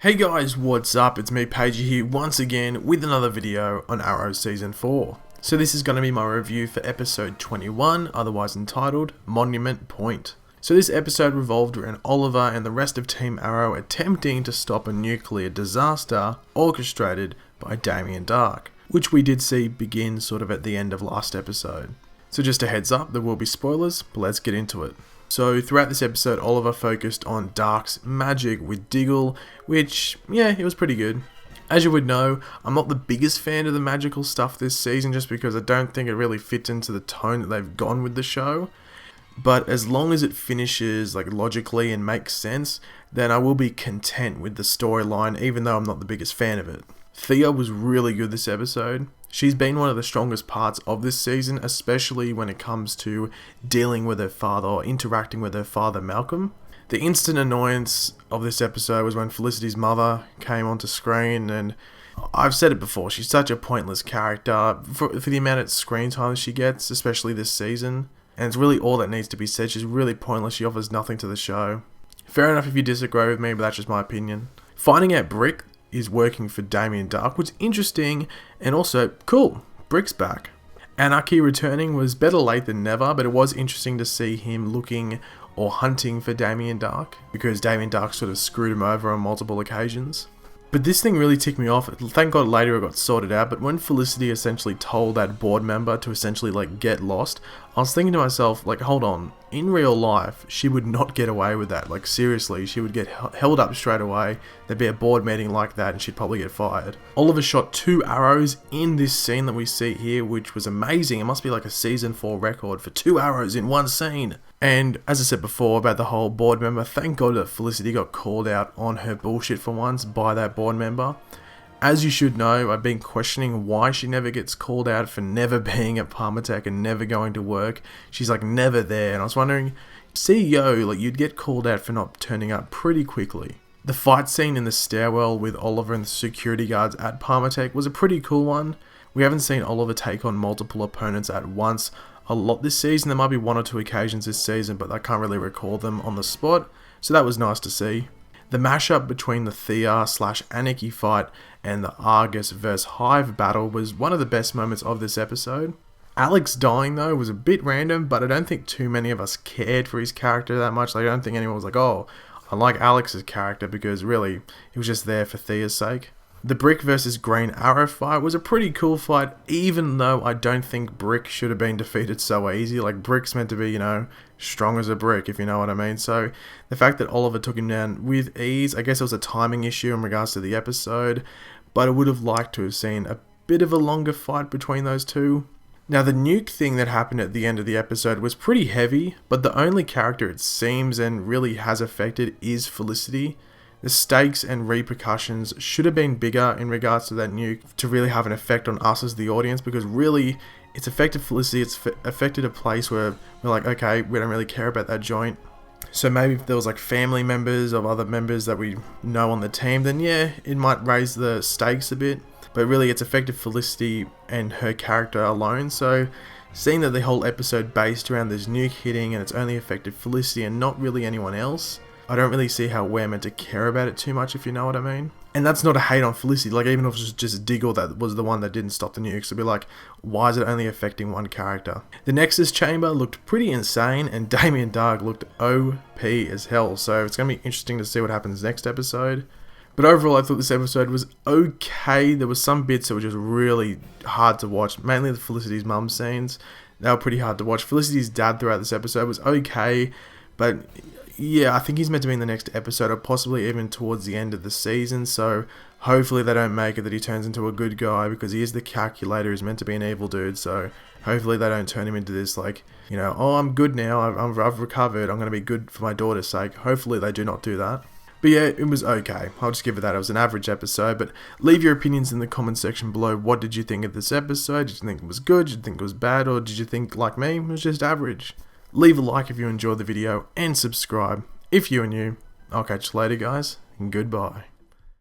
Hey guys, what's up? It's me, Pagey here, once again with another video on Arrow Season 4. So this is going to be my review for episode 21, otherwise entitled Monument Point. So this episode revolved around Oliver and the rest of Team Arrow attempting to stop a nuclear disaster orchestrated by Damien Darhk, which we did see begin sort of at the end of last episode. So just a heads up, there will be spoilers, but let's get into it. So throughout this episode, Oliver focused on Darhk's magic with Diggle, which, yeah, it was pretty good. As you would know, I'm not the biggest fan of the magical stuff this season just because I don't think it really fits into the tone that they've gone with the show. But as long as it finishes logically and makes sense, then I will be content with the storyline even though I'm not the biggest fan of it. Thea was really good this episode. She's been one of the strongest parts of this season, especially when it comes to dealing with her father or interacting with her father Malcolm. The instant annoyance of this episode was when Felicity's mother came onto screen, and I've said it before, she's such a pointless character for the amount of screen time she gets, especially this season. And it's really all that needs to be said. She's really pointless, she offers nothing to the show. Fair enough if you disagree with me, but that's just my opinion. Finding out Brick is working for Damien Darhk was interesting and also cool. Brick's back. Anarchy returning was better late than never, but it was interesting to see him looking or hunting for Damien Darhk because Damien Darhk sort of screwed him over on multiple occasions. But this thing really ticked me off. Thank God later it got sorted out, but when Felicity essentially told that board member to essentially get lost, I was thinking to myself, hold on, in real life, she would not get away with that. Seriously, she would get held up straight away. There'd be a board meeting like that and she'd probably get fired. Oliver shot 2 arrows in this scene that we see here, which was amazing. It must be a season 4 record for 2 arrows in one scene. And as I said before about the whole board member, thank God that Felicity got called out on her bullshit for once by that board member. As you should know, I've been questioning why she never gets called out for never being at Palmertech and never going to work. She's never there, and I was wondering, CEO, you'd get called out for not turning up pretty quickly. The fight scene in the stairwell with Oliver and the security guards at Palmertech was a pretty cool one. We haven't seen Oliver take on multiple opponents at once a lot this season. There might be 1 or 2 occasions this season, but I can't really recall them on the spot, so that was nice to see. The mashup between the Thea/Anarchy fight and the Argus vs Hive battle was one of the best moments of this episode. Alex dying though was a bit random, but I don't think too many of us cared for his character that much. I don't think anyone was oh, I like Alex's character, because really, he was just there for Thea's sake. The Brick vs Green Arrow fight was a pretty cool fight, even though I don't think Brick should have been defeated so easy. Brick's meant to be, strong as a brick, if you know what I mean. So the fact that Oliver took him down with ease, I guess it was a timing issue in regards to the episode, but I would have liked to have seen a bit of a longer fight between those two. Now the Nuke thing that happened at the end of the episode was pretty heavy, but the only character it seems and really has affected is Felicity. The stakes and repercussions should have been bigger in regards to that nuke to really have an effect on us as the audience, because really it's affected Felicity, it's affected a place where we're okay, we don't really care about that joint. So maybe if there was family members of other members that we know on the team, then yeah, it might raise the stakes a bit. But really it's affected Felicity and her character alone, so seeing that the whole episode based around this nuke hitting and it's only affected Felicity and not really anyone else, I don't really see how we're meant to care about it too much, if you know what I mean. And that's not a hate on Felicity, even if it was just Diggle that was the one that didn't stop the nukes, it'd be why is it only affecting one character? The Nexus Chamber looked pretty insane, and Damien Darhk looked OP as hell, so it's going to be interesting to see what happens next episode. But overall, I thought this episode was okay. There were some bits that were just really hard to watch, mainly the Felicity's mum scenes. They were pretty hard to watch. Felicity's dad throughout this episode was okay, but yeah, I think he's meant to be in the next episode, or possibly even towards the end of the season, so hopefully they don't make it that he turns into a good guy, because he is the calculator, he's meant to be an evil dude, so hopefully they don't turn him into this, oh, I'm good now, I've recovered, I'm going to be good for my daughter's sake. Hopefully they do not do that. But yeah, it was okay. I'll just give it that. It was an average episode, but leave your opinions in the comment section below. What did you think of this episode? Did you think it was good? Did you think it was bad? Or did you think, like me, it was just average? Leave a like if you enjoyed the video and subscribe if you are new. I'll catch you later, guys, and goodbye.